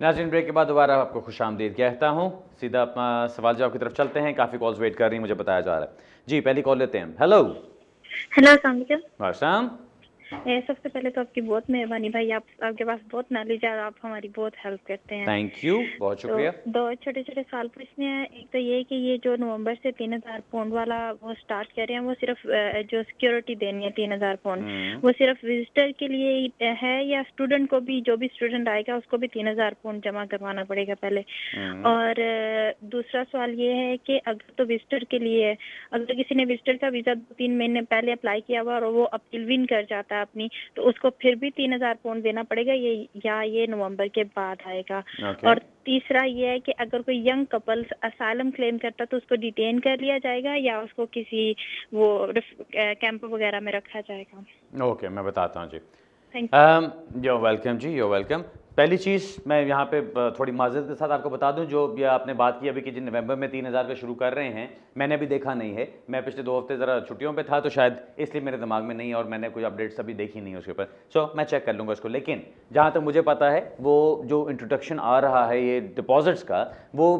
नाज़रीन, ब्रेक के बाद दोबारा आपको खुशामदीद कहता हूँ। सीधा अपना सवाल जवाब की तरफ चलते हैं। काफ़ी कॉल्स वेट कर रही हैं, मुझे बताया जा रहा है। जी, पहली कॉल लेते हैं। हेलो। हेलो, अस्सलाम वालेकुम। वालेकुम। सबसे पहले तो आपकी बहुत मेहरबानी भाई, आपके पास बहुत नॉलेज है और आप हमारी बहुत हेल्प करते हैं। थैंक यू, बहुत तो शुक्रिया। 2 छोटे-छोटे सवाल पूछने हैं। एक तो ये कि ये जो नवंबर से 3000 पाउंड वाला वो स्टार्ट कर रहे हैं, वो सिर्फ जो सिक्योरिटी देनी है 3000 पाउंड, वो सिर्फ विजिटर के लिए ही है या स्टूडेंट को भी, जो भी स्टूडेंट आएगा उसको भी 3000 पाउंड जमा करवाना पड़ेगा पहले? और दूसरा सवाल ये है कि अगर तो विजिटर के लिए है, अगर किसी ने विजिटर का वीज़ा 2-3 महीने पहले अप्लाई किया हुआ और वो अपील विन कर जाता है अपनी, तो उसको फिर भी 3000 पाउंड देना पड़ेगा ये नवंबर के बाद आएगा? ओके। और तीसरा ये है कि अगर कोई यंग कपल असाइलम क्लेम करता है तो उसको डिटेन कर लिया जाएगा या उसको किसी वो कैंप वगैरह में रखा जाएगा? ओके, मैं बताता हूँ जी। Thank you. यो वेलकम जी, यो वेलकम। पहली चीज़ मैं यहाँ पे थोड़ी माज़रत के साथ आपको बता दूँ, जो ये आपने बात की अभी कि जिन नवंबर में 3000 का शुरू कर रहे हैं, मैंने अभी देखा नहीं है। मैं पिछले 2 हफ्ते ज़रा छुट्टियों पे था, तो शायद इसलिए मेरे दिमाग में नहीं है और मैंने कोई अपडेट्स अभी देखी नहीं है उसके ऊपर। सो मैं चेक कर लूँगा उसको। लेकिन जहाँ तक मुझे पता है, वो जो इंट्रोडक्शन आ रहा है ये डिपॉजिट्स का, वो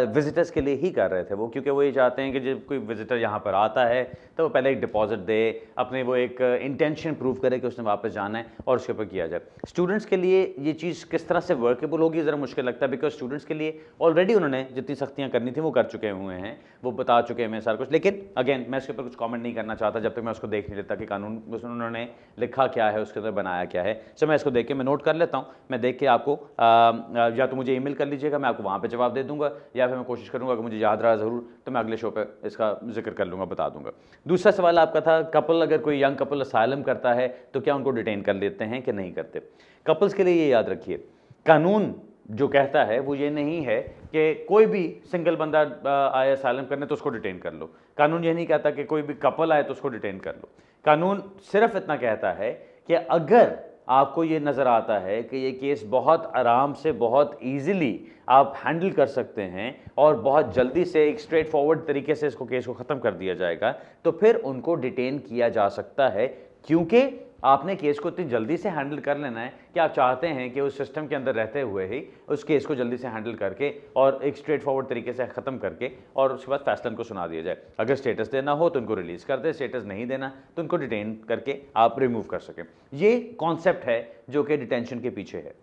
विजिटर्स के लिए ही कर रहे थे वो, क्योंकि वो ये चाहते हैं कि जब कोई विजिटर यहाँ पर आता है तो वो पहले एक डिपॉजिट दे, अपने वो एक इंटेंशन प्रूव करे कि उसने वापस जाना है और उसके ऊपर किया जाए। स्टूडेंट्स के लिए ये चीज़ किस तरह से वर्केबल होगी ज़रा मुश्किल लगता है, बिकॉज स्टूडेंट्स के लिए ऑलरेडी उन्होंने जितनी सख्तियाँ करनी थी वो कर चुके हुए हैं, वो बता चुके हैं सारा कुछ। लेकिन अगेन मैं इसके ऊपर कुछ कॉमेंट नहीं करना चाहता जब तक मैं उसको देख नहीं लेता कि कानून उन्होंने लिखा क्या है, उसके अंदर बनाया क्या है। सो मैं इसको देख के मैं नोट कर लेता हूँ। मैं देख के आपको या तो मुझे ईमेल कर लीजिएगा, मैं आपको वहाँ पे जवाब दे दूंगा, या फिर मैं कोशिश करूँगा कि मुझे याद रहा ज़रूर तो मैं अगले शो पे इसका जिक्र कर लूँगा, बता दूंगा। दूसरा सवाल आपका था, कपल अगर कोई यंग कपल असाइलम करता है तो क्या उनको डिटेन कर लेते हैं कि नहीं करते? कपल्स के लिए ये याद रखिए, कानून जो कहता है वो ये नहीं है कि कोई भी सिंगल बंदा आए असाइलम करने तो उसको डिटेन कर लो। कानून ये नहीं कहता कि कोई भी कपल आए तो उसको डिटेन कर लो। कानून सिर्फ इतना कहता है कि अगर आपको ये नज़र आता है कि ये केस बहुत आराम से, बहुत ईजिली आप हैंडल कर सकते हैं और बहुत जल्दी से एक स्ट्रेट फॉरवर्ड तरीके से इसको केस को ख़त्म कर दिया जाएगा, तो फिर उनको डिटेन किया जा सकता है। क्योंकि आपने केस को इतनी जल्दी से हैंडल कर लेना है कि आप चाहते हैं कि उस सिस्टम के अंदर रहते हुए ही उस केस को जल्दी से हैंडल करके और एक स्ट्रेट फॉरवर्ड तरीके से ख़त्म करके और उसके बाद फैसला उनको सुना दिया जाए। अगर स्टेटस देना हो तो उनको रिलीज़ कर दे, स्टेटस नहीं देना तो उनको डिटेन करके आप रिमूव कर सकें। ये कॉन्सेप्ट है जो कि डिटेंशन के पीछे है।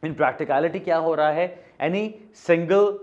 इन प्रैक्टिकलिटी क्या हो रहा है, एनी सिंगल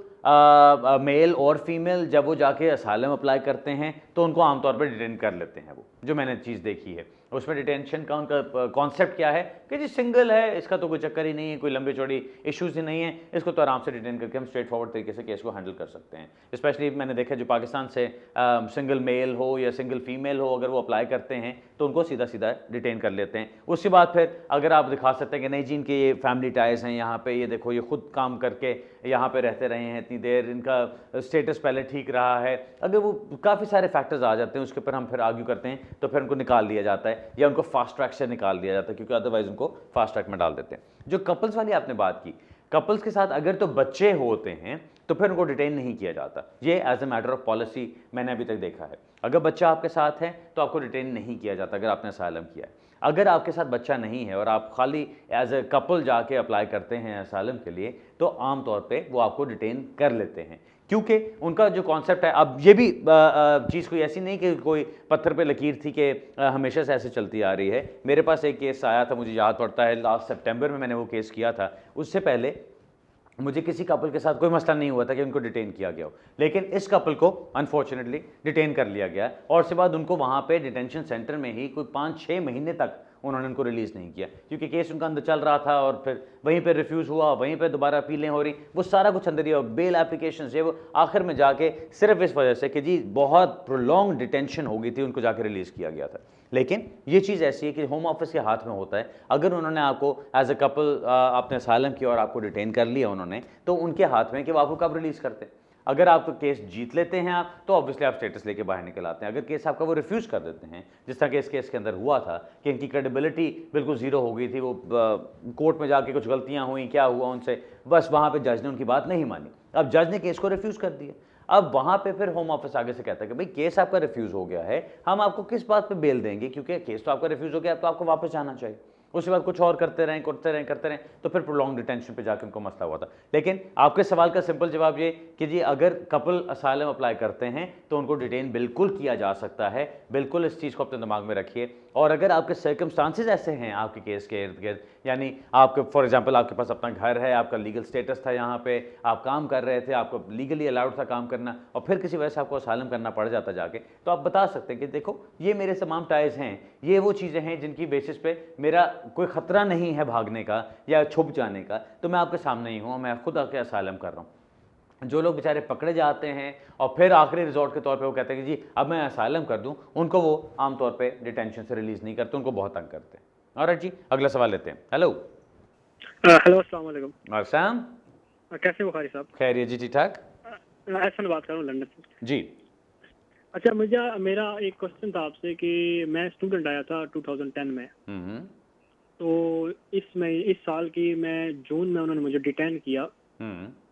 मेल और फीमेल जब वो जाके असाइलम अप्लाई करते हैं तो उनको आमतौर पर डिटेन कर लेते हैं। वो जो मैंने चीज़ देखी है उसमें डिटेंशन का उनका कॉन्सेप्ट क्या है कि जी सिंगल है, इसका तो कोई चक्कर ही नहीं है, कोई लंबी चौड़ी इश्यूज़ ही नहीं है, इसको तो आराम से डिटेन करके हम स्ट्रेट फॉरवर्ड तरीके से केस को हैंडल कर सकते हैं। स्पेशली मैंने देखा जो पाकिस्तान से सिंगल मेल हो या सिंगल फीमेल हो, अगर वो अप्लाई करते हैं तो उनको सीधा सीधा डिटेन कर लेते हैं। उसके बाद फिर अगर आप दिखा सकते हैं कि नहीं जी इनके ये फैमिली टाइज हैं यहाँ पे, ये देखो ये खुद काम करके यहाँ पे रहते रहे हैं इतनी देर, इनका स्टेटस पहले ठीक रहा है, अगर वो काफ़ी सारे फैक्टर्स आ जाते हैं उसके ऊपर हम फिर आर्ग्यू करते हैं तो फिर उनको निकाल लिया जाता है या उनको फास्ट ट्रैक से निकाल दिया जाता है, क्योंकि अदरवाइज उनको फास्ट ट्रैक में डाल देते हैं। जो कपल्स वाली आपने बात की, कपल्स के साथ अगर तो बच्चे होते हैं तो फिर उनको डिटेन नहीं किया जाता। ये as a matter of policy मैंने अभी तक देखा है। अगर बच्चा आपके साथ है तो आपको डिटेन नहीं किया जाता अगर आपने असाइलम किया है। अगर आपके साथ बच्चा नहीं है और आप खाली एज ए कपल जाके अप्लाई करते हैं असाइलम के लिए तो आमतौर पे वो आपको डिटेन कर लेते हैं, क्योंकि उनका जो कॉन्सेप्ट है, अब ये भी चीज़ कोई ऐसी नहीं कि कोई पत्थर पे लकीर थी कि हमेशा से ऐसे चलती आ रही है। मेरे पास एक केस आया था, मुझे याद पड़ता है लास्ट सितंबर में मैंने वो केस किया था। उससे पहले मुझे किसी कपल के साथ कोई मसला नहीं हुआ था कि उनको डिटेन किया गया हो, लेकिन इस कपल को अनफॉर्चुनेटली डिटेन कर लिया गया और उसके बाद उनको वहाँ पे डिटेंशन सेंटर में ही कोई 5-6 महीने तक उन्होंने उनको रिलीज़ नहीं किया, क्योंकि केस उनका अंदर चल रहा था और फिर वहीं पे रिफ्यूज़ हुआ, वहीं पे दोबारा अपीलें हो रही, वो सारा कुछ अंदर ही और बेल एप्लीकेशन ये वो आखिर में जाके सिर्फ इस वजह से कि जी बहुत प्रोलॉन्ग डिटेंशन हो गई थी उनको जाके रिलीज़ किया गया था। लेकिन ये चीज़ ऐसी है कि होम ऑफिस के हाथ में होता है। अगर उन्होंने आपको एज ए कपल आपने असाइलम किया और आपको डिटेन कर लिया उन्होंने, तो उनके हाथ में कि वो आपको कब रिलीज़ करते हैं। अगर आप तो केस जीत लेते हैं आप तो ऑब्वियसली आप स्टेटस लेके बाहर निकल आते हैं। अगर केस आपका वो रिफ्यूज़ कर देते हैं, जिस तरह के इस केस के अंदर हुआ था कि इनकी क्रेडिबिलिटी बिल्कुल ज़ीरो हो गई थी, वो कोर्ट में जाके कुछ गलतियां हुई, क्या हुआ उनसे, बस वहाँ पे जज ने उनकी बात नहीं मानी, अब जज ने केस को रिफ्यूज़ कर दिया। अब वहाँ पे फिर होम ऑफिस आगे से कहता है कि भाई केस आपका रिफ्यूज़ हो गया है, हम आपको किस बात पे बेल देंगे, क्योंकि केस तो आपका रिफ्यूज़ हो गया, अब तो आपको वापस जाना चाहिए। उसके बाद कुछ और करते रहें, तो फिर प्रोलॉन्ग डिटेंशन पे जाकर उनको मसला हुआ था। लेकिन आपके सवाल का सिंपल जवाब ये कि जी अगर कपल असाइलम अप्लाई करते हैं तो उनको डिटेन बिल्कुल किया जा सकता है, बिल्कुल इस चीज़ को अपने दिमाग में रखिए। और अगर आपके सर्कमस्टांसेस ऐसे हैं आपके केस के इर्द गिर्द, यानी आपके फॉर एग्जांपल आपके पास अपना घर है, आपका लीगल स्टेटस था, यहाँ पे आप काम कर रहे थे, आपको लीगली अलाउड था काम करना, और फिर किसी वजह से आपको असाइलम करना पड़ जाता जाके, तो आप बता सकते हैं कि देखो ये मेरे तमाम टाइज हैं, ये वो चीज़ें हैं जिनकी बेसिस पे मेरा कोई ख़तरा नहीं है भागने का या छुप जाने का, तो मैं आपके सामने ही हूँ, मैं खुद आके असाइलम कर रहा हूँ। जो लोग बेचारे पकड़े जाते हैं और फिर आखिरी रिजॉर्ट के तौर पे वो कहते हैं कि जी अब मैं असाइलम कर दूं, उनको वो आमतौर पे डिटेंशन से रिलीज़ नहीं करते, उनको बहुत तंग करते हैं। और जी अगला सवाल लेते हैं। हेलो हेलो, अस्सलाम वालेकुम। आसाम, कैसे हो खारी साहब? खैरियत जी, ठीक ठाक ऐसा बात कर रहा हूँ लंदन से जी। अच्छा, मेरा एक क्वेश्चन था आपसे कि मैं स्टूडेंट आया था 2010 में, तो इस साल की मैं जून में उन्होंने मुझे डिटेन किया,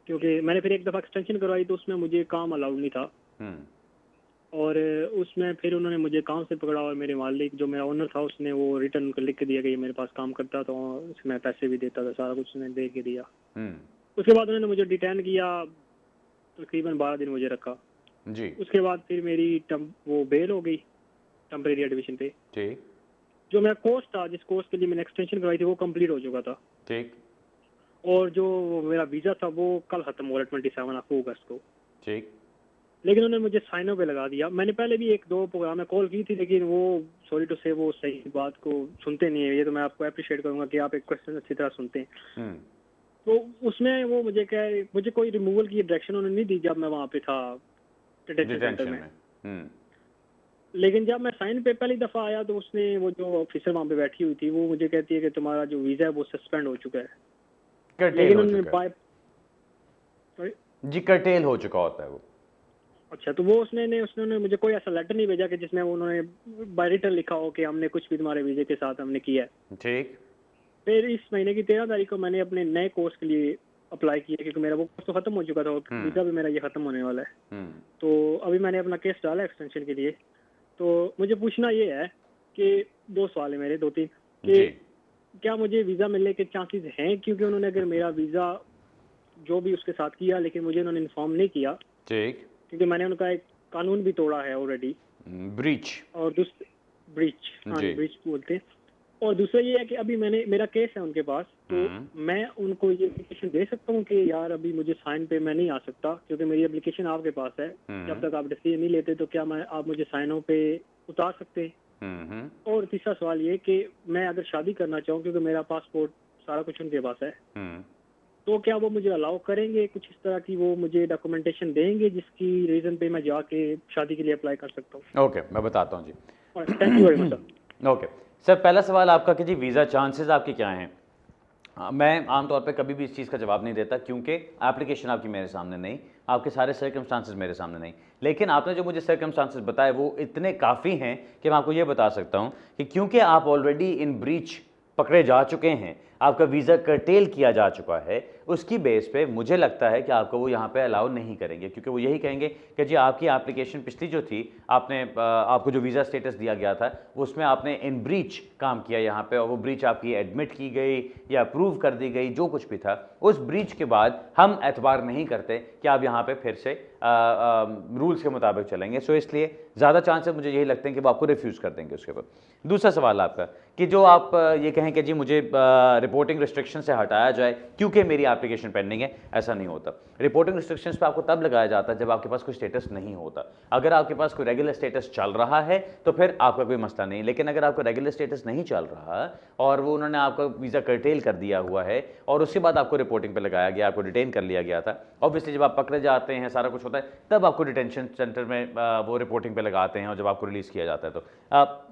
क्योंकि मैंने फिर एक दफ़ा एक्सटेंशन करवाई तो उसमें मुझे काम अलाउड नहीं था, और उसमें फिर उन्होंने मुझे काम से पकड़ा, और मेरे मालिक जो मेरा ओनर था उसने वो रिटर्न कर लिख के दिया कि ये मेरे पास काम करता, तो उसमें पैसे भी देता था, सारा कुछ उसने दे के दिया। उसके बाद उन्होंने मुझे डिटेन किया, तकरीबन 12 दिन मुझे रखा जी। उसके बाद फिर मेरी वो बेल हो गई टेम्परेरी एडमिशन पे। ठीक। जो मेरा कोर्स था, जिस कोर्स के लिए मैंने एक्सटेंशन करवाई थी, वो कंप्लीट हो चुका था। ठीक। और जो मेरा वीज़ा था वो कल ख़त्म हो रहा है 27 अगस्त को। ठीक। लेकिन उन्होंने मुझे साइनों पे लगा दिया। मैंने पहले भी 1-2 प्रोग्राम में कॉल की थी, लेकिन वो सॉरी टू से वो सही बात को सुनते नहीं है। ये तो मैं आपको अप्रिशिएट करूंगा कि आप एक क्वेश्चन अच्छी तरह सुनते हैं। तो उसमें वो मुझे कोई रिमूवल की डायरेक्शन उन्होंने नहीं दी जब मैं वहाँ पे था डिटेंशन सेंटर में। लेकिन जब मैं साइन पे पहली दफ़ा आया तो उसने, वो जो ऑफिसर वहाँ पे बैठी हुई थी, वो मुझे कहती है कि तुम्हारा जो वीज़ा है वो सस्पेंड हो चुका है। लेकिन उन्होंने जी कर्टेल हो चुका होता है वो। अच्छा, तो वो उसने मुझे कोई ऐसा लेटर नहीं भेजा कि जिसमें उन्होंने बाय रिटन लिखा हो कि हमने कुछ भी तुम्हारे वीज़े के साथ हमने किया है। ठीक। फिर इस महीने की 13 तारीख को मैंने अपने नए कोर्स के लिए अप्लाई किया, क्योंकि मेरा वो कोर्स तो ख़त्म हो चुका था, वीज़ा भी मेरा ये ख़त्म होने वाला है। तो अभी मैंने अपना केस डाला एक्सटेंशन के लिए। तो मुझे पूछना ये है कि 2 सवाल है मेरे, 2-3, कि क्या मुझे वीज़ा मिलने के चांसेस हैं? क्योंकि उन्होंने अगर मेरा वीज़ा जो भी उसके साथ किया, लेकिन मुझे उन्होंने इन्फॉर्म नहीं किया। ठीक। क्योंकि मैंने उनका एक कानून भी तोड़ा है ऑलरेडी, ब्रीच। और ब्रीच बोलते हैं। और दूसरा ये है कि अभी मेरा केस है उनके पास, तो मैं उनको ये एप्लीकेशन दे सकता हूँ कि यार अभी मुझे साइन पे मैं नहीं आ सकता, क्योंकि मेरी एप्लीकेशन आपके पास है। जब तक आप डिसीजन नहीं लेते तो क्या आप मुझे साइनों पे उतार सकते हैं? और तीसरा सवाल ये कि मैं अगर शादी करना चाहूँ, क्योंकि मेरा पासपोर्ट सारा कुछ उनके पास है, तो क्या वो मुझे अलाउ करेंगे? कुछ इस तरह की वो मुझे डॉक्यूमेंटेशन देंगे जिसकी रीजन पे मैं जाके शादी के लिए अप्लाई कर सकता हूँ? ओके, मैं बताता हूँ जी। Thank you very much sir. Okay sir, पहला सवाल आपका कि जी वीज़ा चांसेस आपके क्या हैं? मैं आमतौर पे कभी भी इस चीज़ का जवाब नहीं देता, क्योंकि एप्लीकेशन आपकी मेरे सामने नहीं, आपके सारे सर्कमस्टांसेस मेरे सामने नहीं। लेकिन आपने जो मुझे सर्कमस्टांसेस बताए वो इतने काफ़ी हैं कि मैं आपको ये बता सकता हूँ कि क्योंकि आप ऑलरेडी इन ब्रीच पकड़े जा चुके हैं, आपका वीज़ा कर्टेल किया जा चुका है, उसकी बेस पे मुझे लगता है कि आपको वो यहाँ पे अलाउ नहीं करेंगे, क्योंकि वो यही कहेंगे कि जी आपकी एप्लीकेशन पिछली जो थी, आपको जो वीज़ा स्टेटस दिया गया था उसमें आपने इन ब्रीच काम किया यहाँ पे, और वो ब्रीच आपकी एडमिट की गई या अप्रूव कर दी गई, जो कुछ भी था उस ब्रीच के बाद हम एतबार नहीं करते कि आप यहाँ पे फिर से रूल्स के मुताबिक चलेंगे। सो इसलिए ज़्यादा चांसेस मुझे यही लगते हैं कि वो आपको रिफ्यूज़ कर देंगे उसके बाद। दूसरा सवाल आपका कि जो आप ये कहें कि जी मुझे रिपोर्टिंग रिस्ट्रिक्शन से हटाया जाए क्योंकि मेरी एप्लीकेशन पेंडिंग है, ऐसा नहीं होता। रिपोर्टिंग रिस्ट्रिक्शंस पे आपको तब लगाया जाता है जब आपके पास कोई स्टेटस नहीं होता। अगर आपके पास कोई रेगुलर स्टेटस चल रहा है तो फिर आपका कोई मसला नहीं, लेकिन अगर आपका रेगुलर स्टेटस नहीं चल रहा और वो उन्होंने आपका वीज़ा कर्टेल कर दिया हुआ है और उसके बाद आपको रिपोर्टिंग पे लगाया गया, आपको डिटेन कर लिया गया था, ऑब्वियसली जब आप पकड़े जाते हैं, सारा कुछ होता है, तब आपको डिटेंशन सेंटर में वो रिपोर्टिंग पे लगाते हैं, और जब आपको रिलीज़ किया जाता है तो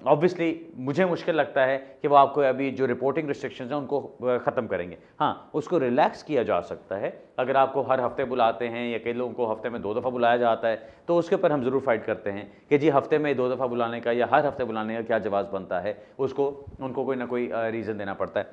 ऑब्वियसली मुझे मुश्किल लगता है कि वो आपको अभी जो रिपोर्टिंग रिस्ट्रिक्शंस हैं उनको ख़त्म करेंगे। हाँ, उसको रिलैक्स किया जा सकता है। अगर आपको हर हफ्ते बुलाते हैं या कई लोगों को हफ्ते में 2 दफ़ा बुलाया जाता है तो उसके ऊपर हम ज़रूर फाइट करते हैं कि जी हफ्ते में 2 दफ़ा बुलाने का या हर हफ्ते बुलाने का क्या जवाब बनता है, उसको उनको कोई ना कोई रीज़न देना पड़ता है।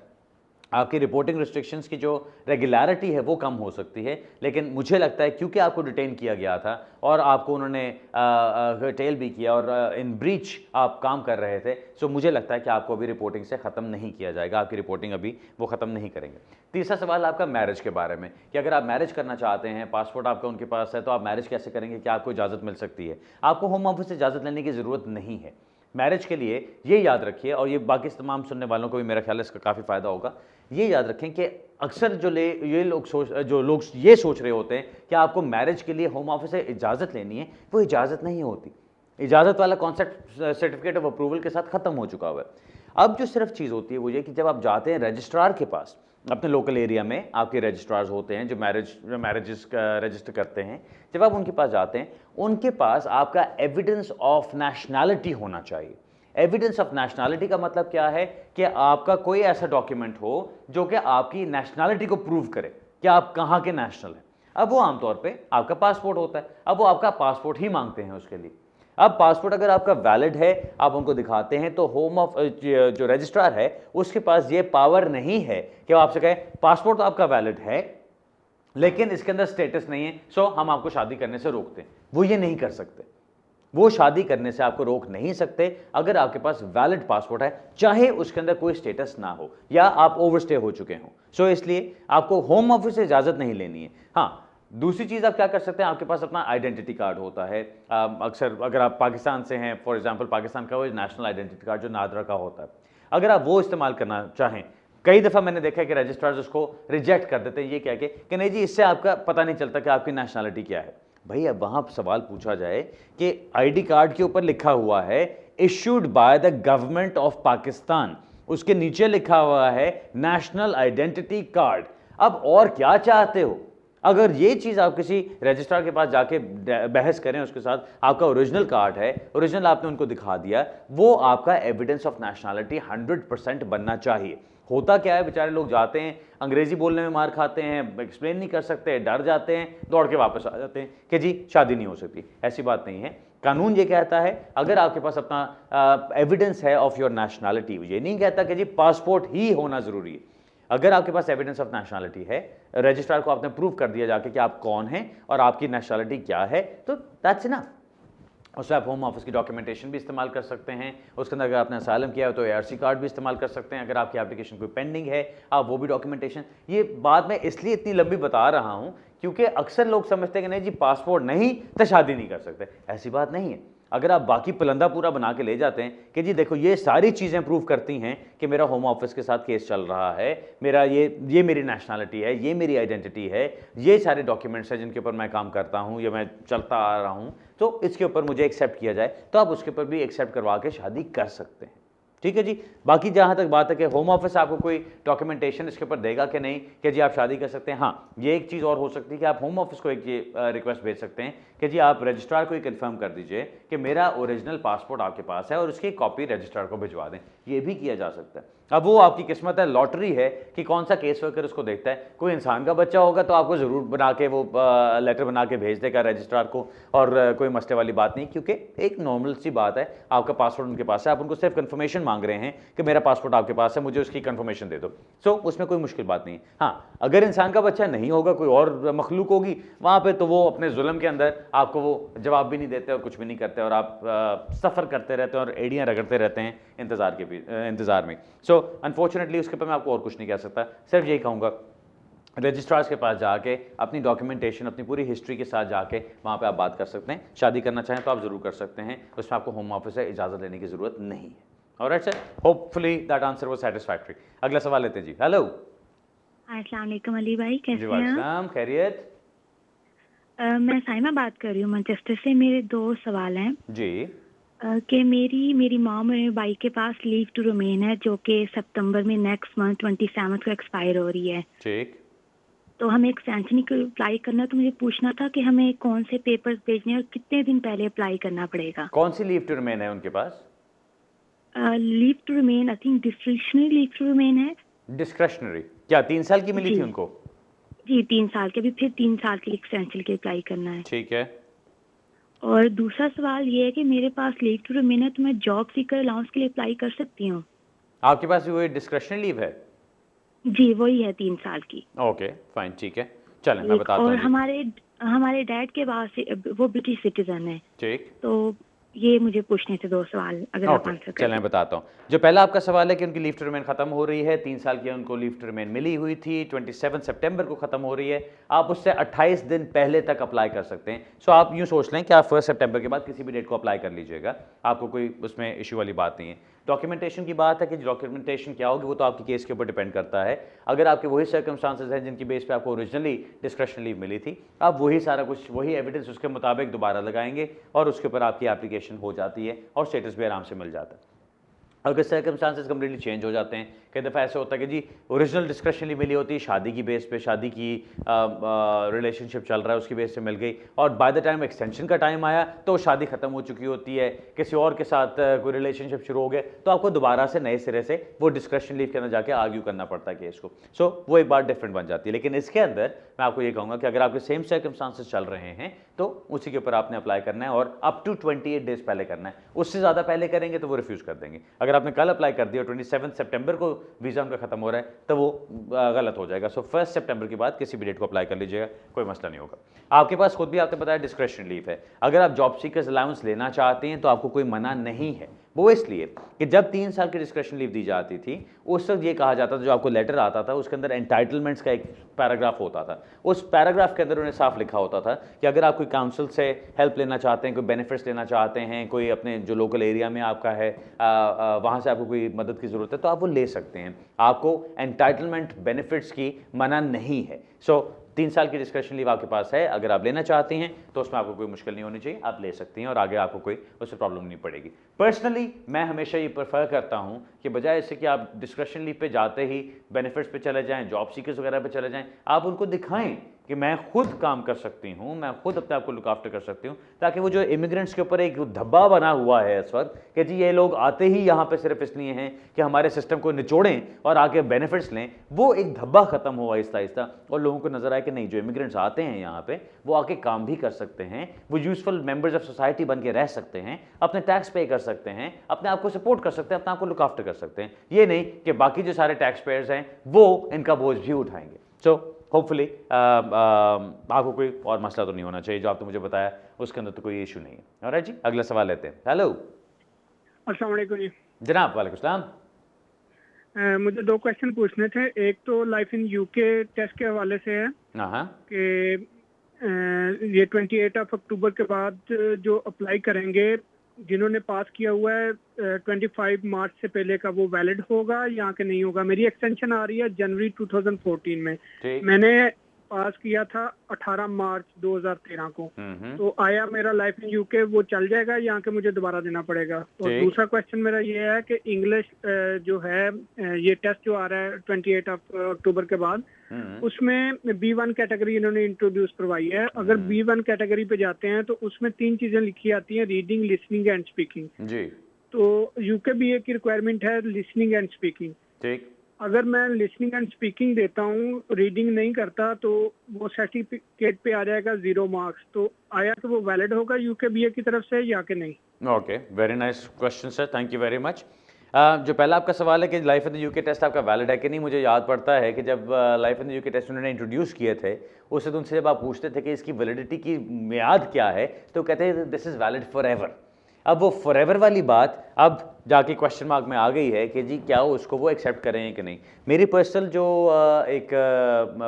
आपकी रिपोर्टिंग रिस्ट्रिक्शंस की जो रेगुलरिटी है वो कम हो सकती है, लेकिन मुझे लगता है क्योंकि आपको डिटेन किया गया था और आपको उन्होंने टेल भी किया और इन ब्रीच आप काम कर रहे थे, सो मुझे लगता है कि आपको अभी रिपोर्टिंग से ख़त्म नहीं किया जाएगा, आपकी रिपोर्टिंग अभी वो ख़त्म नहीं करेंगे। तीसरा सवाल आपका मैरिज के बारे में कि अगर आप मैरिज करना चाहते हैं, पासपोर्ट आपका उनके पास है, तो आप मैरिज कैसे करेंगे, क्या आपको इजाज़त मिल सकती है? आपको होम ऑफिस से इजाज़त लेने की ज़रूरत नहीं है मैरिज के लिए। ये याद रखिए, और ये बाकी तमाम सुनने वालों को भी मेरा ख्याल है इसका काफ़ी फ़ायदा होगा। ये याद रखें कि अक्सर जो लोग ये सोच रहे होते हैं कि आपको मैरिज के लिए होम ऑफिस से इजाज़त लेनी है, वो इजाज़त नहीं होती। इजाज़त वाला कॉन्सेप्ट सर्टिफिकेट ऑफ अप्रूवल के साथ ख़त्म हो चुका हुआ है। अब जो सिर्फ चीज़ होती है वो ये कि जब आप जाते हैं रजिस्ट्रार के पास, अपने लोकल एरिया में आपके रजिस्ट्रार्स होते हैं जो मैरिजेस रजिस्टर करते हैं, जब आप उनके पास जाते हैं, उनके पास आपका एविडेंस ऑफ नेशनैलिटी होना चाहिए। एविडेंस ऑफ नेशनैलिटी का मतलब क्या है कि आपका कोई ऐसा डॉक्यूमेंट हो जो कि आपकी नेशनैलिटी को प्रूव करे कि आप कहाँ के नेशनल हैं। अब वो आमतौर पे आपका पासपोर्ट होता है, अब वो आपका पासपोर्ट ही मांगते हैं उसके लिए। अब पासपोर्ट अगर आपका वैलिड है, आप उनको दिखाते हैं, तो होम ऑफ जो रजिस्ट्रार है उसके पास ये पावर नहीं है कि वो आपसे कहे पासपोर्ट तो आपका वैलिड है लेकिन इसके अंदर स्टेटस नहीं है, सो हम आपको शादी करने से रोकते हैं। वो ये नहीं कर सकते, वो शादी करने से आपको रोक नहीं सकते अगर आपके पास वैलिड पासपोर्ट है, चाहे उसके अंदर कोई स्टेटस ना हो या आप ओवरस्टे हो चुके हो। सो इसलिए आपको होम ऑफिस से इजाज़त नहीं लेनी है। हाँ, दूसरी चीज़ आप क्या कर सकते हैं, आपके पास अपना आइडेंटिटी कार्ड होता है। अक्सर अगर आप पाकिस्तान से हैं, फॉर एग्जांपल पाकिस्तान का वो नेशनल आइडेंटिटी कार्ड जो नादरा का होता है, अगर आप वो इस्तेमाल करना चाहें, कई दफ़ा मैंने देखा है कि रजिस्ट्रार्स उसको रिजेक्ट कर देते हैं ये कह के कि नहीं जी इससे आपका पता नहीं चलता कि आपकी नेशनैलिटी क्या है। भाई अब वहाँ सवाल पूछा जाए कि आईडी कार्ड के ऊपर लिखा हुआ है issued by the government of Pakistan, उसके नीचे लिखा हुआ है नेशनल आइडेंटिटी कार्ड। अब और क्या चाहते हो? अगर ये चीज़ आप किसी रजिस्ट्रार के पास जाके बहस करें उसके साथ, आपका ओरिजिनल कार्ड है, ओरिजिनल आपने उनको दिखा दिया, वो आपका एविडेंस ऑफ नेशनैलिटी 100% बनना चाहिए। होता क्या है, बेचारे लोग जाते हैं, अंग्रेजी बोलने में मार खाते हैं, एक्सप्लेन नहीं कर सकते, डर जाते हैं, दौड़ के वापस आ जाते हैं कि जी शादी नहीं हो सकती। ऐसी बात नहीं है। कानून ये कहता है अगर आपके पास अपना एविडेंस है ऑफ योर नेशनैलिटी, ये नहीं कहता कि जी पासपोर्ट ही होना ज़रूरी है। अगर आपके पास एविडेंस ऑफ नेशनैलिटी है, रजिस्ट्रार को आपने प्रूव कर दिया जाके कि आप कौन हैं और आपकी नेशनैलिटी क्या है, तो दैट्स इनफ। उससे आप होम ऑफिस की डॉक्यूमेंटेशन भी इस्तेमाल कर सकते हैं। उसके अंदर अगर आपने असाइलम किया है तो एआरसी कार्ड भी इस्तेमाल कर सकते हैं। अगर आपकी एप्लीकेशन कोई पेंडिंग है, आप वो भी डॉक्यूमेंटेशन। ये बात मैं इसलिए इतनी लंबी बता रहा हूँ क्योंकि अक्सर लोग समझते हैं कि नहीं जी पासपोर्ट नहीं तो शादी नहीं कर सकते। ऐसी बात नहीं है। अगर आप बाकी पलंदा पूरा बना के ले जाते हैं कि जी देखो ये सारी चीज़ें प्रूव करती हैं कि मेरा होम ऑफिस के साथ केस चल रहा है, मेरा ये मेरी नेशनैलिटी है, ये मेरी आइडेंटिटी है, ये सारे डॉक्यूमेंट्स हैं जिनके ऊपर मैं काम करता हूँ या मैं चलता आ रहा हूँ, तो इसके ऊपर मुझे एक्सेप्ट किया जाए, तो आप उसके ऊपर भी एक्सेप्ट करवा के शादी कर सकते हैं। ठीक है जी। बाकी जहाँ तक बात है कि होम ऑफिस आपको कोई डॉक्यूमेंटेशन इसके ऊपर देगा कि नहीं कि जी आप शादी कर सकते हैं, हाँ ये एक चीज़ और हो सकती है कि आप होम ऑफिस को एक ये रिक्वेस्ट भेज सकते हैं कि जी आप रजिस्ट्रार को ही कंफर्म कर दीजिए कि मेरा ओरिजिनल पासपोर्ट आपके पास है और उसकी कॉपी रजिस्ट्रार को भिजवा दें। ये भी किया जा सकता है। अब वो आपकी किस्मत है, लॉटरी है कि कौन सा केस वर्कर उसको देखता है। कोई इंसान का बच्चा होगा तो आपको ज़रूर बना के वो लेटर बना के भेज देगा रजिस्ट्रार को, और कोई मसले वाली बात नहीं, क्योंकि एक नॉर्मल सी बात है, आपका पासपोर्ट उनके पास है, आप उनको सिर्फ कंफर्मेशन मांग रहे हैं कि मेरा पासपोर्ट आपके पास है, मुझे उसकी कंफर्मेशन दे दो। सो उसमें कोई मुश्किल बात नहीं है। हाँ, अगर इंसान का बच्चा नहीं होगा, कोई और मखलूक होगी, वहाँ पर तो वो अपने जुल्म के अंदर आपको वो जवाब भी नहीं देते और कुछ भी नहीं करते और आप सफ़र करते रहते हैं और एड़ियाँ रगड़ते रहते हैं इंतज़ार में। सो अनफॉर्चुनेटली उसके ऊपर मैं आपको और कुछ नहीं कह सकता, सिर्फ यही कहूँगा रजिस्ट्रार्स के पास जाके अपनी डॉक्यूमेंटेशन, अपनी पूरी हिस्ट्री के साथ जाके वहाँ पे आप बात कर सकते हैं। शादी करना चाहें तो आप ज़रूर कर सकते हैं, उसमें आपको होम ऑफिस से इजाज़त लेने की ज़रूरत नहीं है। Alright sir, hopefully that answer was satisfactory. अगला सवाल लेते हैं जी। हेलो, अस्सलाम वालेकुम अली भाई, कैसे जी हैं आप? वालेकुम, खैरियत? मैं साइमा बात कर रही हूँ मैनचेस्टर से। मेरे 2 सवाल हैं जी। कि मेरी माँ और मेरे भाई के पास लीव टू रिमेन है जो कि सितंबर में नेक्स्ट मंथ 27 को एक्सपायर हो रही है। ठीक। तो हमें एक्सटेंशन की अप्लाई करना है, तो मुझे पूछना था कि हमें कौन से पेपर्स भेजने हैं और कितने दिन पहले अप्लाई करना पड़ेगा। कौन सी लीव टू रिमेन है उनके पास? Leave to remain, I think discretionary leave to remain है। डिस्क्रिशनरी क्या 3 साल की मिली थी उनको? जी 3 साल के, अभी फिर 3 साल के लिए एक्सटेंशन के अप्लाई करना है। ठीक है। और दूसरा सवाल ये है कि मेरे पास लीव टू रिमेन है, तो मैं जॉब सीकर अलाउंस के लिए अप्लाई कर सकती हूँ? आपके पास भी वो डिस्क्रिशनरी लीव है? जी वही है 3 साल की। ओके फाइन, ठीक है, चलें मैं बताता हूँ। और हमारे डैड के पास वो ब्रिटिश सिटीजन है, ठीक, तो ये मुझे पूछने थे 2 सवाल, अगर आप आंसर कर चलें मैं बताता हूँ। जो पहला आपका सवाल है कि उनकी लीव टू रिमेन खत्म हो रही है, 3 साल की उनको लीव टू रिमेन मिली हुई थी, 27 सितंबर को खत्म हो रही है, आप उससे 28 दिन पहले तक अप्लाई कर सकते हैं। सो आप यूँ सोच लें कि आप 1 सितंबर के बाद किसी भी डेट को अप्लाई कर लीजिएगा, आपको कोई उसमें इशू वाली बात नहीं है। डॉक्यूमेंटेशन की बात है कि डॉक्यूमेंटेशन क्या होगी वो तो आपकी केस के ऊपर डिपेंड करता है। अगर आपके वही सर्कमस्टांसेस हैं जिनकी बेस पे आपको ओरिजिनली डिस्क्रिप्शन लीव मिली थी, आप वही सारा कुछ, वही एविडेंस उसके मुताबिक दोबारा लगाएंगे और उसके ऊपर आपकी एप्लीकेशन हो जाती है और स्टेटस भी आराम से मिल जाता है। अगर सर्कमस्टांसेस कम्प्लीटली चेंज हो जाते हैं, कई दफ़ा ऐसा होता है कि जी ओरिजिनल डिस्क्रिप्शनली मिली होती है शादी की बेस पे, शादी की रिलेशनशिप चल रहा है उसकी बेस पे मिल गई, और बाय द टाइम एक्सटेंशन का टाइम आया तो शादी खत्म हो चुकी होती है, किसी और के साथ कोई रिलेशनशिप शुरू हो गया, तो आपको दोबारा से नए सिरे से वो डिस्क्रिप्शन लीव के अंदर जाके आर्ग्यू करना पड़ता है केस को। सो वो एक बात डिफरेंट बन जाती है। लेकिन इसके अंदर मैं आपको ये कहूँगा कि अगर आपके सेम सर्कमस्टांसेस चल रहे हैं तो उसी के ऊपर आपने अप्लाई करना है और अप टू 28 डेज पहले करना है। उससे ज़्यादा पहले करेंगे तो वो रिफ्यूज़ कर देंगे। अगर आपने कल अप्लाई कर दिया और 27 सितंबर को वीज़ा उनका खत्म हो रहा है तो वो गलत हो जाएगा। सो 1 सितंबर के बाद किसी भी डेट को अप्लाई कर लीजिएगा, कोई मसला नहीं होगा। आपके पास खुद भी आपने बताया डिस्क्रिप्शन लीव है। अगर आप जॉब सीकर्स अलाउंस लेना चाहते हैं तो आपको कोई मना नहीं है। वो इसलिए कि जब 3 साल की डिस्क्रिप्शन लीव दी जाती थी उस वक्त ये कहा जाता था, जो आपको लेटर आता था उसके अंदर एंटाइटलमेंट्स का एक पैराग्राफ होता था। उस पैराग्राफ के अंदर उन्हें साफ लिखा होता था कि अगर आप कोई काउंसिल से हेल्प लेना चाहते हैं, कोई बेनिफिट्स लेना चाहते हैं, कोई अपने जो लोकल एरिया में आपका है वहाँ से आपको कोई मदद की ज़रूरत है तो आप वो ले सकते हैं। आपको एंटाइटलमेंट बेनिफिट्स की मना नहीं है। सो 3 साल की डिस्क्रिप्शन लीव आपके पास है, अगर आप लेना चाहते हैं तो उसमें आपको कोई मुश्किल नहीं होनी चाहिए, आप ले सकती हैं और आगे आपको कोई उससे प्रॉब्लम नहीं पड़ेगी। पर्सनली मैं हमेशा ये प्रेफर करता हूं कि बजाय इससे कि आप डिस्क्रिप्शन लीव पे जाते ही बेनिफिट्स पे चले जाएं, जॉब सीकर्स वगैरह पे चले जाएं, आप उनको दिखाएं कि मैं खुद काम कर सकती हूं, मैं खुद अपने आप को लुक आफ्टर कर सकती हूं, ताकि वो जो इमिग्रेंट्स के ऊपर एक धब्बा बना हुआ है इस वक्त कि जी ये लोग आते ही यहाँ पे सिर्फ इसलिए हैं कि हमारे सिस्टम को निचोड़ें और आके बेनिफिट्स लें, वो एक धब्बा खत्म हो आहिस्ता आहिस्ता और लोगों को नजर आए कि नहीं, जो इमिग्रेंट्स आते हैं यहाँ पे वो आके काम भी कर सकते हैं, वो यूजफुल मेंबर्स ऑफ सोसाइटी बन के रह सकते हैं, अपने टैक्स पे कर सकते हैं, अपने आप को सपोर्ट कर सकते हैं, अपने आप को लुक आफ्टर कर सकते हैं। ये नहीं कि बाकी जो सारे टैक्स पेयर्स हैं वो इनका बोझ भी उठाएंगे। सो होपफुली आपको कोई और मसला तो नहीं होना चाहिए। जो आपने मुझे बताया उसके अंदर तो कोई इशू नहीं है। ऑलराइट जी, अगला सवाल लेते हैं। हेलो, अस्सलाम वालेकुम जी। जनाब वालेकुम सलाम। मुझे 2 क्वेश्चन पूछने थे। एक तो लाइफ इन यूके टेस्ट के हवाले से है कि ये 28 अक्टूबर के बाद जो अप्लाई करेंगे, जिन्होंने पास किया हुआ है 25 मार्च से पहले का, वो वैलिड होगा या कि नहीं होगा? मेरी एक्सटेंशन आ रही है जनवरी 2014 में, मैंने पास किया था 18 मार्च 2013 को, तो आया मेरा लाइफ इन यूके वो चल जाएगा या कि मुझे दोबारा देना पड़ेगा? और दूसरा क्वेश्चन मेरा ये है कि इंग्लिश जो है ये टेस्ट जो आ रहा है 28 अक्टूबर के बाद, उसमें B1 कैटेगरी इन्होंने इंट्रोड्यूस करवाई है। अगर B1 कैटेगरी पे जाते हैं तो उसमें 3 चीजें लिखी आती हैं, रीडिंग, लिसनिंग एंड स्पीकिंग जी। तो यूके BA की रिक्वायरमेंट है लिसनिंग एंड स्पीकिंग। ठीक, अगर मैं लिसनिंग एंड स्पीकिंग देता हूँ, रीडिंग नहीं करता, तो वो सर्टिफिकेट पे आ जाएगा 0 मार्क्स। तो आया कि वो वैलिड होगा यूके BA की तरफ से या कि नहीं? Okay, very nice question sir, thank you very much. जो पहला आपका सवाल है कि life in the UK test आपका वैलिड है कि नहीं, मुझे याद पड़ता है कि जब life in the UK test उन्होंने इंट्रोड्यूस किए थे उससे तो उनसे जब आप पूछते थे कि इसकी वैलिडिटी की मियाद क्या है तो कहते हैं this is valid for ever. अब वो फॉर एवर वाली बात अब जाके क्वेश्चन मार्क में आ गई है कि जी क्या उसको वो एक्सेप्ट करें कि नहीं। मेरी पर्सनल जो एक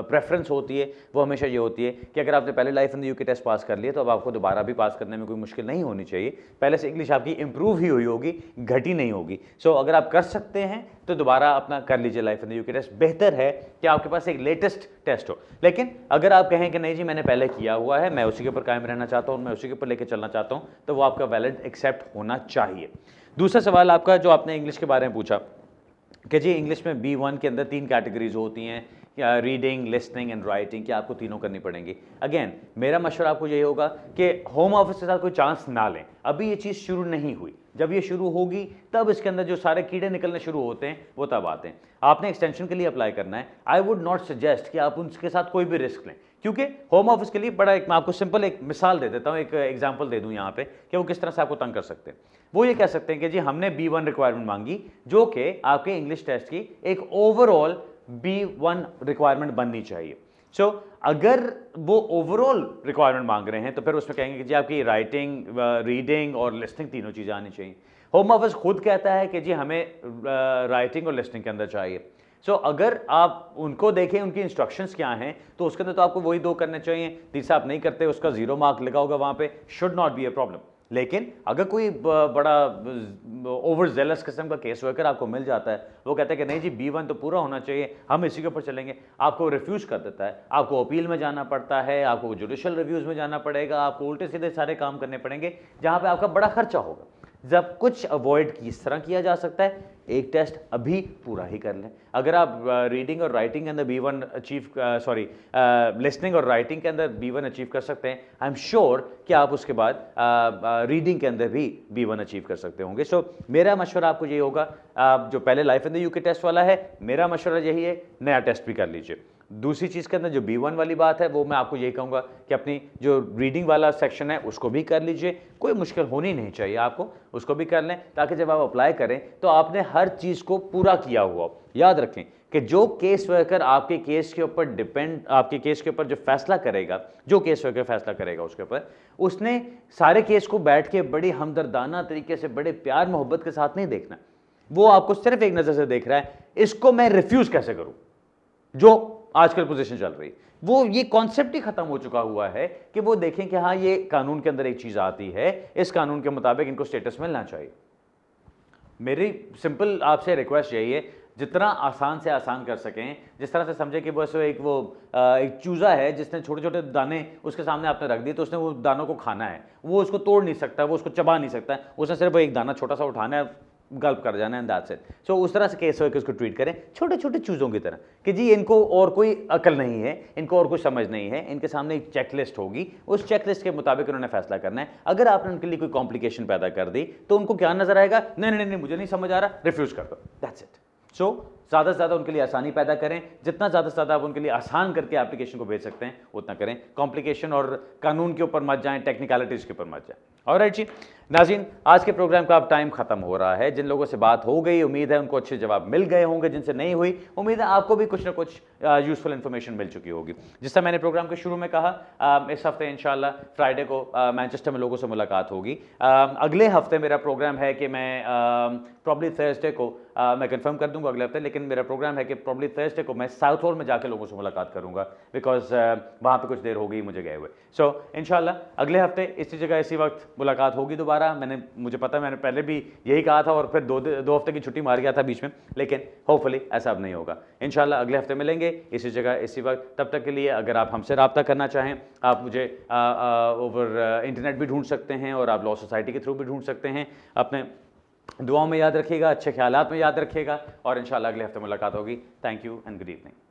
प्रेफरेंस होती है वो हमेशा ये होती है कि अगर आपने पहले life in the UK test pass कर लिया तो अब आपको दोबारा भी पास करने में कोई मुश्किल नहीं होनी चाहिए। पहले से इंग्लिश आपकी इंप्रूव ही हुई होगी, घटी नहीं होगी। सो अगर आप कर सकते हैं तो दोबारा अपना कर लीजिए life in the UK test. बेहतर है कि आपके पास एक लेटेस्ट टेस्ट हो। लेकिन अगर आप कहें कि नहीं जी मैंने पहले किया हुआ है, मैं उसी के ऊपर कायम रहना चाहता हूँ, मैं उसी के ऊपर लेके चलना चाहता हूँ, तो वो आपका वैलिड एक्सेप्ट होना चाहिए। दूसरा सवाल आपका जो आपने इंग्लिश के बारे में पूछा कि जी इंग्लिश में B1 के अंदर 3 कैटेगरीज होती हैं, रीडिंग, लिसनिंग एंड राइटिंग, कि आपको तीनों करनी पड़ेंगी। अगेन मेरा मशवरा आपको यही होगा कि होम ऑफिस के साथ कोई चांस ना लें। अभी ये चीज़ शुरू नहीं हुई, जब ये शुरू होगी तब इसके अंदर जो सारे कीड़े निकलने शुरू होते हैं वो तब आते हैं। आपने एक्सटेंशन के लिए अप्लाई करना है, आई वुड नॉट सजेस्ट कि आप उनके साथ कोई भी रिस्क लें, क्योंकि होम ऑफिस के लिए बड़ा एक, मैं आपको सिंपल एक मिसाल दे देता हूँ, एक एग्जांपल दे दूँ यहाँ पे कि वो किस तरह से आपको तंग कर सकते हैं। वो ये कह सकते हैं कि जी हमने B1 रिक्वायरमेंट मांगी जो कि आपके इंग्लिश टेस्ट की एक ओवरऑल B1 रिक्वायरमेंट बननी चाहिए। सो अगर वो ओवरऑल रिक्वायरमेंट मांग रहे हैं तो फिर उसमें कहेंगे कि जी आपकी राइटिंग, रीडिंग और लिसनिंग तीनों चीज़ें आनी चाहिए। होम ऑफिस खुद कहता है कि जी हमें राइटिंग और लिसनिंग के अंदर चाहिए। सो अगर आप उनको देखें उनकी इंस्ट्रक्शंस क्या हैं तो उसके अंदर तो आपको वही 2 करने चाहिए। तीसरा आप नहीं करते, उसका 0 मार्क लगा होगा वहाँ पे, should not be a problem. लेकिन अगर कोई बड़ा ओवर जेलस किस्म का केस वर्कर आपको मिल जाता है, वो कहता है कि नहीं जी B1 तो पूरा होना चाहिए, हम इसी के ऊपर चलेंगे, आपको रिफ्यूज कर देता है, आपको अपील में जाना पड़ता है, आपको जुडिशल रिव्यूज में जाना पड़ेगा, आपको उल्टे सीधे सारे काम करने पड़ेंगे जहां पे आपका बड़ा खर्चा होगा। जब कुछ अवॉइड किस तरह किया जा सकता है, एक टेस्ट अभी पूरा ही कर लें। अगर आप रीडिंग और राइटिंग के अंदर B1 अचीव लिसनिंग और राइटिंग के अंदर B1 अचीव कर सकते हैं, आई एम श्योर कि आप उसके बाद रीडिंग के अंदर भी B1 अचीव कर सकते होंगे। सो मेरा मशवरा आपको यही होगा, जो पहले life in the UK test वाला है, मेरा मशवरा यही है, नया टेस्ट भी कर लीजिए। दूसरी चीज़ के अंदर जो B1 वाली बात है वो मैं आपको यही कहूँगा कि अपनी जो रीडिंग वाला सेक्शन है उसको भी कर लीजिए, कोई मुश्किल होनी नहीं चाहिए आपको, उसको भी कर लें ताकि जब आप अप्लाई करें तो आपने हर चीज़ को पूरा किया हुआ। याद रखें कि जो केस वर्कर आपके केस के ऊपर आपके केस के ऊपर जो फैसला करेगा, जो केस वर्कर फैसला करेगा उसके ऊपर, उसने सारे केस को बैठ के बड़ी हमदर्दाना तरीके से, बड़े प्यार मोहब्बत के साथ नहीं देखना। वो आपको सिर्फ एक नज़र से देख रहा है, इसको मैं रिफ्यूज़ कैसे करूँ, जो आजकल पोजीशन चल रही, वो ये कॉन्सेप्ट ही खत्म हो चुका हुआ है कि वो देखें कि हाँ ये कानून के अंदर एक चीज आती है, इस कानून के मुताबिक इनको स्टेटस मिलना चाहिए। मेरी सिंपल आपसे रिक्वेस्ट यही है, जितना आसान से आसान कर सकें, जिस तरह से समझे कि बस एक चूजा है जिसने छोटे छोटे दाने उसके सामने आपने रख दिए तो उसने वो दानों को खाना है, वो उसको तोड़ नहीं सकता, वो उसको चबा नहीं सकता, उसने सिर्फ एक दाना छोटा सा उठाना है, गल्प कर जाना है, दैट्स इट। सो उस तरह से केस वर्कर्स को ट्रीट करें छोटे छोटे चूज़ों की तरह कि जी इनको और कोई अकल नहीं है, इनको और कुछ समझ नहीं है, इनके सामने एक चेकलिस्ट होगी, उस चेकलिस्ट के मुताबिक उन्होंने फैसला करना है। अगर आपने उनके लिए कोई कॉम्प्लिकेशन पैदा कर दी तो उनको क्या नजर आएगा, नहीं नहीं नहीं मुझे नहीं समझ आ रहा, रिफ्यूज कर दो, दैट्स इट। सो ज़्यादा से ज़्यादा उनके लिए आसानी पैदा करें, जितना ज़्यादा से ज़्यादा आप उनके लिए आसान करके एप्लीकेशन को भेज सकते हैं उतना करें। कॉम्प्लिकेशन और कानून के ऊपर मत जाएं, टेक्निकलिटीज़ के ऊपर मत जाएं। ऑलराइट जी नाज़रीन, आज के प्रोग्राम का अब टाइम खत्म हो रहा है। जिन लोगों से बात हो गई उम्मीद है उनको अच्छे जवाब मिल गए होंगे, जिनसे नहीं हुई उम्मीद है आपको भी कुछ ना कुछ यूजफुल इन्फॉर्मेशन मिल चुकी होगी। जिस तरह मैंने प्रोग्राम के शुरू में कहा, इस हफ्ते इंशाल्लाह फ्राइडे को मैनचेस्टर में लोगों से मुलाकात होगी। अगले हफ्ते मेरा प्रोग्राम है कि मैं प्रॉब्ली थर्सडे को मैं कंफर्म कर दूंगा अगले हफ्ते, लेकिन मेरा प्रोग्राम है कि प्रॉब्ली थर्सडे को मैं साउथ हॉल में जाकर लोगों से मुलाकात करूंगा, बिकॉज वहाँ पे कुछ देर हो गई मुझे गए हुए। सो इंशाल्लाह अगले हफ्ते इसी जगह इसी वक्त मुलाकात होगी दोबारा। मुझे पता, मैंने पहले भी यही कहा था और फिर दो हफ्ते की छुट्टी मार गया था बीच में, लेकिन होपफुली ऐसा अब नहीं होगा। इंशाल्लाह अगले हफ्ते मिलेंगे इसी जगह इसी वक्त। तब तक के लिए अगर आप हमसे रब्ता करना चाहें, आप मुझे ओवर इंटरनेट भी ढूंढ सकते हैं और आप लॉ सोसाइटी के थ्रू भी ढूंढ सकते हैं। अपने दुआओं में याद रखिएगा, अच्छे ख्यालात में याद रखिएगा और इंशाल्लाह अगले हफ्ते मुलाकात होगी। Thank you and good evening.